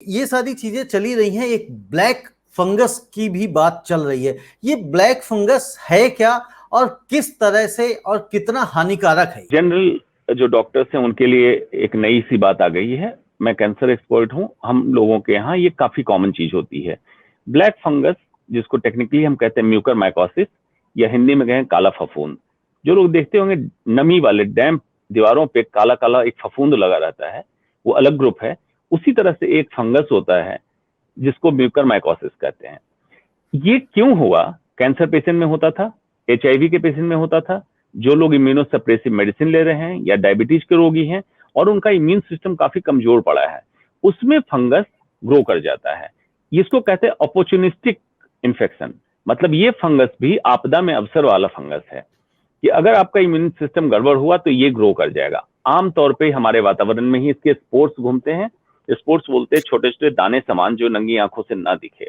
ये सारी चीजें चली रही हैं, एक ब्लैक फंगस की भी बात चल रही है। ये ब्लैक फंगस है क्या और किस तरह से और कितना हानिकारक है? जनरल जो डॉक्टर्स हैं उनके लिए एक नई सी बात आ गई है। मैं कैंसर एक्सपर्ट हूं, हम लोगों के यहाँ ये काफी कॉमन चीज होती है। ब्लैक फंगस, जिसको टेक्निकली हम कहते हैं म्यूकर माइकोसिस या हिंदी में कहें काला फफूंद। जो लोग देखते होंगे नमी वाले डैम्प दीवारों पे काला काला एक फफूंद लगा रहता है, वो अलग ग्रुप है। उसी तरह से एक फंगस होता है जिसको म्यूकर माइकोसिस कहते हैं। ये क्यों हुआ? कैंसर पेशेंट में होता था, एचआईवी के पेशेंट में होता था, जो लोग इम्यूनोसप्रेसिव मेडिसिन ले रहे हैं या डायबिटीज के रोगी हैं और उनका इम्यून सिस्टम काफी कमजोर पड़ा है, उसमें फंगस ग्रो कर जाता है। इसको कहते हैं अपॉर्चुनिस्टिक इन्फेक्शन। मतलब ये फंगस भी आपदा में अवसर वाला फंगस है कि अगर आपका इम्यून सिस्टम गड़बड़ हुआ तो ये ग्रो कर जाएगा। आमतौर पर हमारे वातावरण में ही इसके स्पोर्स घूमते हैं। स्पोर्स बोलते हैं छोटे छोटे दाने समान जो नंगी आंखों से ना दिखे।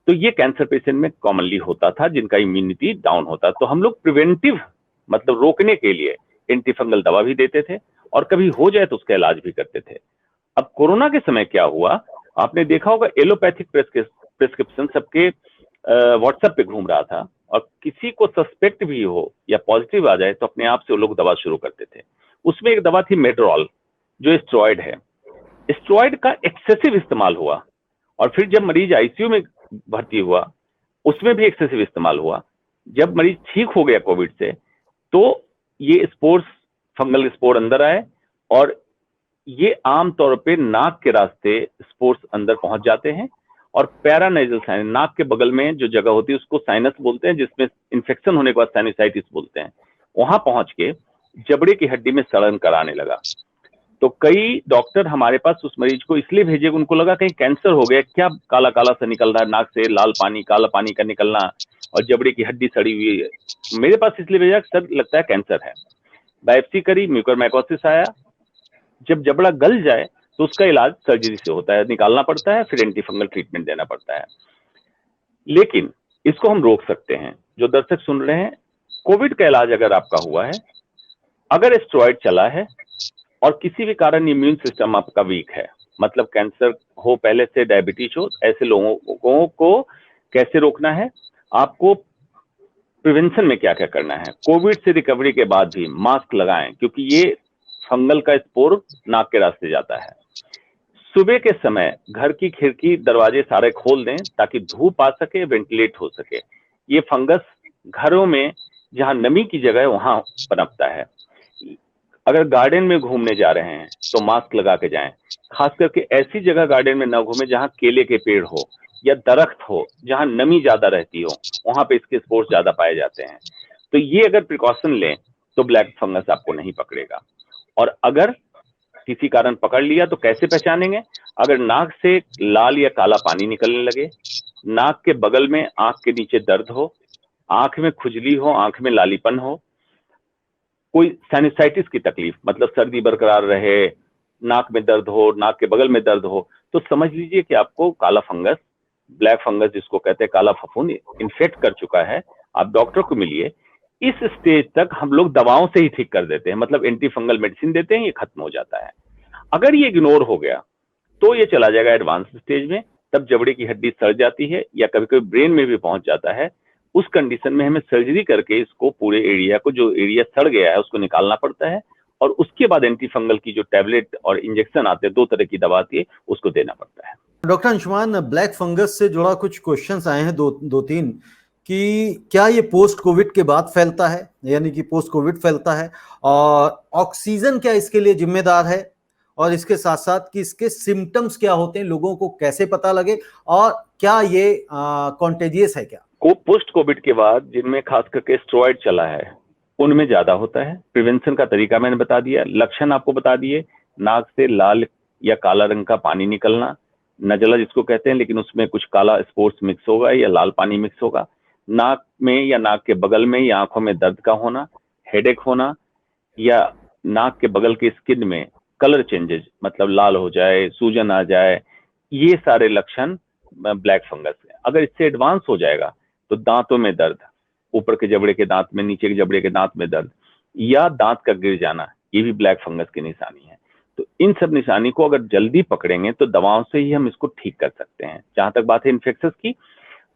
तो ये कैंसर पेशेंट में कॉमनली होता था जिनका इम्यूनिटी डाउन होता। तो हम लोग प्रिवेंटिव मतलब रोकने के लिए एंटीफंगल दवा भी देते थे और कभी हो जाए तो उसका इलाज भी करते थे। अब कोरोना के समय क्या हुआ, आपने देखा होगा एलोपैथिक प्रिस्क्रिप्शन सबके व्हाट्सएप पे घूम रहा था और किसी को सस्पेक्ट भी हो या पॉजिटिव आ जाए तो अपने आप से वो लोग दवा शुरू करते थे। उसमें एक दवा थी मेड्रोल, जो स्टेरॉइड है। स्टेरॉइड का एक्सेसिव इस्तेमाल हुआ और फिर जब मरीज आईसीयू में भर्ती हुआ उसमें भी एक्सेसिव इस्तेमाल हुआ। जब मरीज ठीक हो गया कोविड से तो ये स्पोर्स, फंगल स्पोर अंदर आए और ये आमतौर पे नाक के रास्ते स्पोर्स अंदर पहुंच जाते हैं और पैरानेजल साइनस, नाक के बगल में जो जगह होती है उसको साइनस बोलते हैं, जिसमें इन्फेक्शन होने के बाद साइनसाइटिस बोलते हैं, वहां पहुंच के जबड़े की हड्डी में सड़न कराने लगा। तो कई डॉक्टर हमारे पास उस मरीज को इसलिए भेजे, उनको लगा कहीं कैंसर हो गया क्या, काला काला सा निकल रहा है नाक से, लाल पानी काला पानी का निकलना और जबड़े की हड्डी सड़ी हुई है। मेरे पास इसलिए भेजा सर लगता है कैंसर है। बायोप्सी करी, म्यूकर माइकोसिस आया। जब जबड़ा गल जाए तो उसका इलाज सर्जरी से होता है, निकालना पड़ता है, फिर एंटीफंगल ट्रीटमेंट देना पड़ता है। लेकिन इसको हम रोक सकते हैं। जो दर्शक सुन रहे हैं, कोविड का इलाज अगर आपका हुआ है, अगर स्टेरॉइड चला है और किसी भी कारण इम्यून सिस्टम आपका वीक है, मतलब कैंसर हो पहले से, डायबिटीज हो, ऐसे लोगों को कैसे रोकना है? आपको प्रिवेंशन में क्या क्या करना है? कोविड से रिकवरी के बाद भी मास्क लगाएं, क्योंकि ये फंगल का स्पोर नाक के रास्ते जाता है। सुबह के समय घर की खिड़की दरवाजे सारे खोल दें ताकि धूप आ सके, वेंटिलेट हो सके। ये फंगस घरों में जहां नमी की जगह है वहां पनपता है। अगर गार्डन में घूमने जा रहे हैं तो मास्क लगा के जाएं। खास करके ऐसी जगह गार्डन में न घूमें जहां केले के पेड़ हो या दरख्त हो, जहां नमी ज्यादा रहती हो, वहां पे इसके स्पोर्स ज्यादा पाए जाते हैं। तो ये अगर प्रिकॉशन लें तो ब्लैक फंगस आपको नहीं पकड़ेगा। और अगर किसी कारण पकड़ लिया तो कैसे पहचानेंगे? अगर नाक से लाल या काला पानी निकलने लगे, नाक के बगल में आंख के नीचे दर्द हो, आंख में खुजली हो, आंख में लालीपन हो, कोई साइनसाइटिस की तकलीफ मतलब सर्दी बरकरार रहे, नाक में दर्द हो, नाक के बगल में दर्द हो, तो समझ लीजिए कि आपको काला फंगस, ब्लैक फंगस जिसको कहते हैं काला फफूंद, इन्फेक्ट कर चुका है। आप डॉक्टर को मिलिए। इस स्टेज तक हम लोग दवाओं से ही ठीक कर देते हैं, मतलब एंटी फंगल मेडिसिन देते हैं, ये खत्म हो जाता है। अगर ये इग्नोर हो गया तो ये चला जाएगा एडवांस स्टेज में, तब जबड़े की हड्डी सड़ जाती है या कभी कभी ब्रेन में भी पहुंच जाता है। उस कंडीशन में हमें सर्जरी करके इसको पूरे एरिया को, जो एरिया सड़ गया है उसको निकालना पड़ता है और उसके बाद एंटी फंगल की जो टैबलेट और इंजेक्शन आते हैं, 2 तरह की दवा आती है, उसको देना पड़ता है। डॉक्टर अंशुमान, ब्लैक फंगस से जुड़ा कुछ क्वेश्चंस आए हैं दो तीन, कि क्या ये पोस्ट कोविड के बाद फैलता है, यानी कि पोस्ट कोविड फैलता है, और ऑक्सीजन क्या इसके लिए जिम्मेदार है, और इसके साथ साथ कि इसके सिम्टम्स क्या होते हैं, लोगों को कैसे पता लगे, और क्या ये कॉन्टेजियस है क्या? पोस्ट कोविड के बाद जिनमें खास करके स्टेरॉइड चला है उनमें ज्यादा होता है। प्रिवेंशन का तरीका मैंने बता दिया, लक्षण आपको बता दिए। नाक से लाल या काला रंग का पानी निकलना, नजला जिसको कहते हैं, लेकिन उसमें कुछ काला स्पोर्ट्स मिक्स होगा या लाल पानी मिक्स होगा। नाक में या नाक के बगल में या आंखों में दर्द का होना, हेडेक होना, या नाक के बगल के स्किन में कलर चेंजेस, मतलब लाल हो जाए, सूजन आ जाए, ये सारे लक्षण ब्लैक फंगस है। अगर इससे एडवांस हो जाएगा तो दांतों में दर्द, ऊपर के जबड़े के दांत में, नीचे के जबड़े के दांत में दर्द, या दांत का गिर जाना, ये भी ब्लैक फंगस की निशानी है। तो इन सब निशानी को अगर जल्दी पकड़ेंगे तो दवाओं से ही हम इसको ठीक कर सकते हैं। जहां तक बात है इन्फेक्शंस की,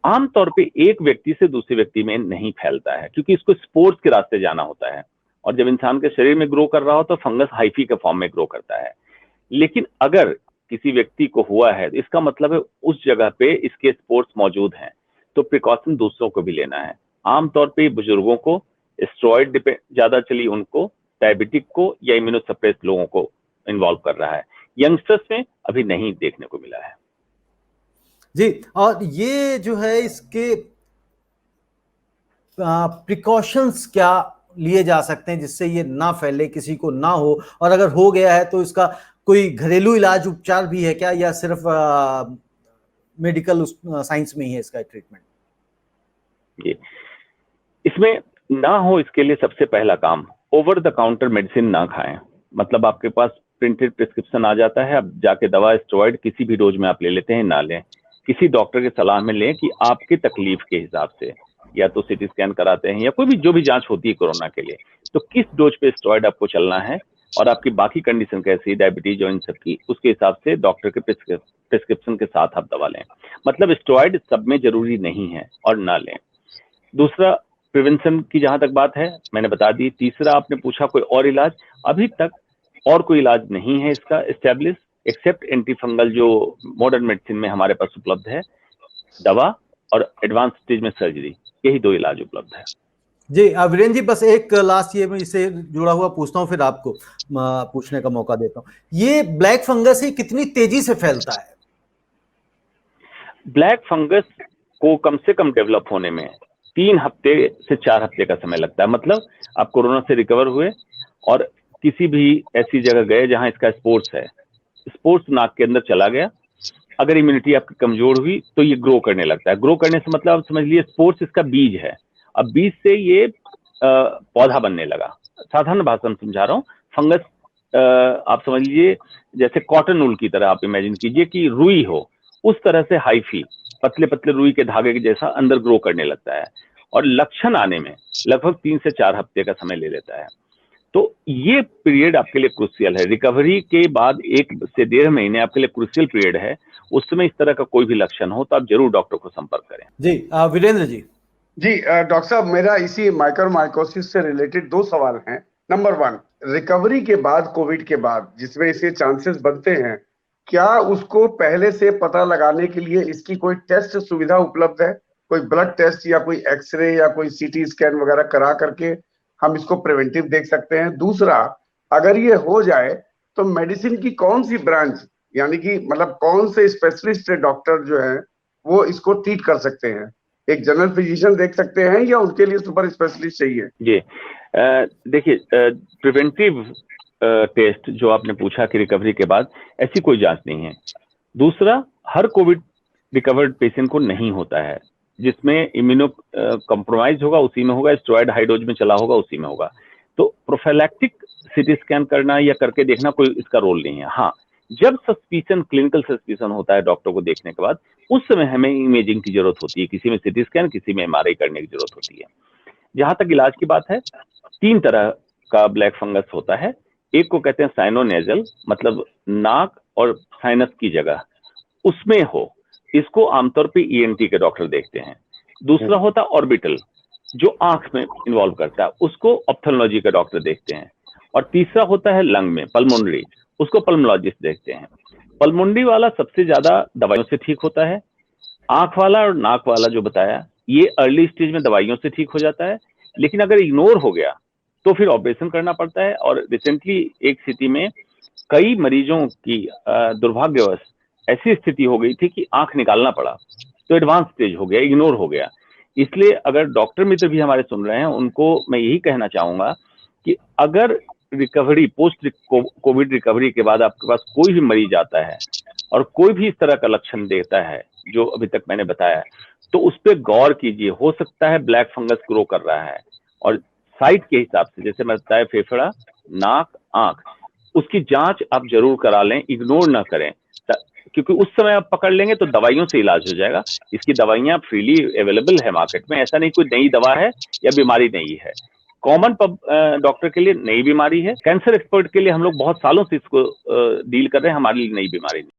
आमतौर पे एक व्यक्ति से दूसरे व्यक्ति में नहीं फैलता है, क्योंकि इसको स्पोर्स के रास्ते जाना होता है, और जब इंसान के शरीर में ग्रो कर रहा हो तो फंगस हाइफी के फॉर्म में ग्रो करता है। लेकिन अगर किसी व्यक्ति को हुआ है, इसका मतलब है उस जगह पे इसके स्पोर्स मौजूद हैं, तो प्रिकॉशन दूसरों को भी लेना है। आमतौर पे बुजुर्गों को, स्टेरॉइड ज्यादा चली उनको, डायबिटिक को, या इम्यूनोसप्रेस लोगों को इन्वॉल्व कर रहा है। यंगस्टर्स में अभी नहीं देखने को मिला है जी। और ये जो है इसके प्रिकॉशंस क्या लिए जा सकते हैं जिससे ये ना फैले, किसी को ना हो, और अगर हो गया है तो इसका कोई घरेलू इलाज उपचार भी है क्या, या सिर्फ मेडिकल साइंस में ही है इसका ट्रीटमेंट? ये इसमें ना हो, इसके लिए सबसे पहला काम, ओवर द काउंटर मेडिसिन ना खाएं। मतलब आपके पास प्रिंटेड प्रिस्क्रिप्शन आ जाता है, अब जाके दवा स्टेरॉइड किसी भी डोज में आप ले लेते हैं, ना लें। किसी डॉक्टर की सलाह में लें कि आपकी तकलीफ के हिसाब से, या तो सीटी स्कैन कराते हैं या कोई भी जो भी जांच होती है कोरोना के लिए, तो किस डोज पे स्टेरॉइड आपको चलना है और आपकी बाकी कंडीशन कैसी, डायबिटीज और इन सब की, उसके हिसाब से डॉक्टर के प्रिस्क्रिप्शन के साथ आप दवा लें। मतलब स्टेरॉइड सब में जरूरी नहीं है, और ना लें। दूसरा, प्रिवेंशन की जहां तक बात है मैंने बता दी। तीसरा, आपने पूछा कोई और इलाज, अभी तक और कोई इलाज नहीं है इसका एस्टेब्लिश, एक्सेप्ट एंटीफंगल जो मॉडर्न मेडिसिन में हमारे पास उपलब्ध है, दवा और एडवांस स्टेज में सर्जरी, यही दो इलाज उपलब्ध है। जी वीरेंद्र जी, बस एक लास्ट ये मैं इससे जुड़ा हुआ पूछता हूँ, फिर आपको पूछने का मौका देता हूँ। ये ब्लैक फंगस ही कितनी तेजी से फैलता है? ब्लैक फंगस को कम से कम डेवलप होने में 3 हफ्ते से 4 हफ्ते का समय लगता है। मतलब आप कोरोना से रिकवर हुए और किसी भी ऐसी जगह गए जहां इसका स्पोर्स है, स्पोर्स नाक के अंदर चला गया, अगर इम्यूनिटी आपकी कमजोर हुई तो ये ग्रो करने लगता है। ग्रो करने से मतलब आप समझ लीजिए स्पोर्स इसका बीज है, अब बीज से ये पौधा बनने लगा। साधारण भाषा में समझा रहा हूँ। फंगस आप समझ लीजिए जैसे कॉटन वूल की तरह आप इमेजिन कीजिए कि रुई हो, उस तरह से हाइफी पतले पतले रुई के धागे के जैसा अंदर ग्रो करने लगता है, और लक्षण आने में लगभग 3 से 4 हफ्ते का समय ले लेता है। तो ये पीरियड आपके लिए क्रूशियल है। रिकवरी के बाद 1 से 1.5 महीने आपके लिए क्रूशियल पीरियड है। उस समय इस तरह का कोई भी लक्षण हो तो आप जरूर डॉक्टर को संपर्क करें। जी वीरेंद्र जी। जी डॉक्टर साहब, मेरा इसी माइक्रोमाइकोसिस से रिलेटेड 2 सवाल हैं। नंबर 1, रिकवरी के बाद, कोविड के बाद, जिसमें इसके चांसेस बनते हैं, क्या उसको पहले से पता लगाने के लिए इसकी कोई टेस्ट सुविधा उपलब्ध है? कोई ब्लड टेस्ट या कोई एक्सरे या कोई सीटी स्कैन वगैरह करा करके हम इसको प्रिवेंटिव देख सकते हैं? दूसरा, अगर ये हो जाए तो मेडिसिन की कौन सी ब्रांच, यानी कि मतलब कौन से स्पेशलिस्ट डॉक्टर जो है वो इसको ट्रीट कर सकते हैं? एक जनरल फिजिशियन देख सकते हैं या उनके लिए सुपर स्पेशलिस्ट चाहिए? जी देखिए, प्रिवेंटिव टेस्ट जो आपने पूछा कि रिकवरी के बाद, ऐसी कोई जांच नहीं है। दूसरा, हर कोविड रिकवर्ड पेशेंट को नहीं होता है। जिसमें इम्यूनो कॉम्प्रोमाइज होगा उसी में होगा, स्टेरॉइड हाई डोज में चला होगा उसी में होगा। तो प्रोफाइलैक्टिक सीटी स्कैन करना या करके देखना कोई इसका रोल नहीं है। हाँ, जब सस्पिशन, क्लिनिकल सस्पिशन होता है डॉक्टर को देखने के बाद, उस समय हमें इमेजिंग की जरूरत होती है। किसी में सीटी स्कैन, किसी में एमआरआई करने की जरूरत होती है। जहां तक इलाज की बात है, 3 तरह का ब्लैक फंगस होता है। एक को कहते हैं साइनोनेजल, मतलब नाक और साइनस की जगह उसमें हो, इसको आमतौर पे ईएनटी के डॉक्टर देखते हैं। दूसरा होता ऑर्बिटल, जो आंख में इन्वॉल्व करता है, उसको ऑप्थेल्मोलॉजी का डॉक्टर देखते हैं। और तीसरा होता है लंग में, पल्मोनरी, उसको पल्मोलॉजिस्ट देखते हैं। पल्मोनरी वाला सबसे ज्यादा दवाइयों से ठीक होता है। आंख वाला और नाक वाला जो बताया, ये अर्ली स्टेज में दवाइयों से ठीक हो जाता है, लेकिन अगर इग्नोर हो गया तो फिर ऑपरेशन करना पड़ता है। और रिसेंटली एक सिटी में कई मरीजों की दुर्भाग्यवश ऐसी स्थिति हो गई थी कि आंख निकालना पड़ा, तो एडवांस स्टेज हो गया, इग्नोर हो गया। इसलिए अगर डॉक्टर मित्र भी हमारे सुन रहे हैं, उनको मैं यही कहना चाहूंगा कि अगर रिकवरी, पोस्ट कोविड रिकवरी के बाद आपके पास कोई भी मरीज आता है और कोई भी इस तरह का लक्षण देता है जो अभी तक मैंने बताया, तो उस पर गौर कीजिए। हो सकता है ब्लैक फंगस ग्रो कर रहा है, और साइट के हिसाब से, जैसे मैं बताया, फेफड़ा, नाक, आंख, उसकी जांच आप जरूर करा लें, इग्नोर ना करें, क्योंकि उस समय आप पकड़ लेंगे तो दवाइयों से इलाज हो जाएगा। इसकी दवाइयां फ्रीली अवेलेबल है मार्केट में, ऐसा नहीं कोई नई दवा है या बीमारी नहीं है। कॉमन डॉक्टर के लिए नई बीमारी है, कैंसर एक्सपर्ट के लिए हम लोग बहुत सालों से इसको डील कर रहे हैं, हमारे लिए नई बीमारी नहीं।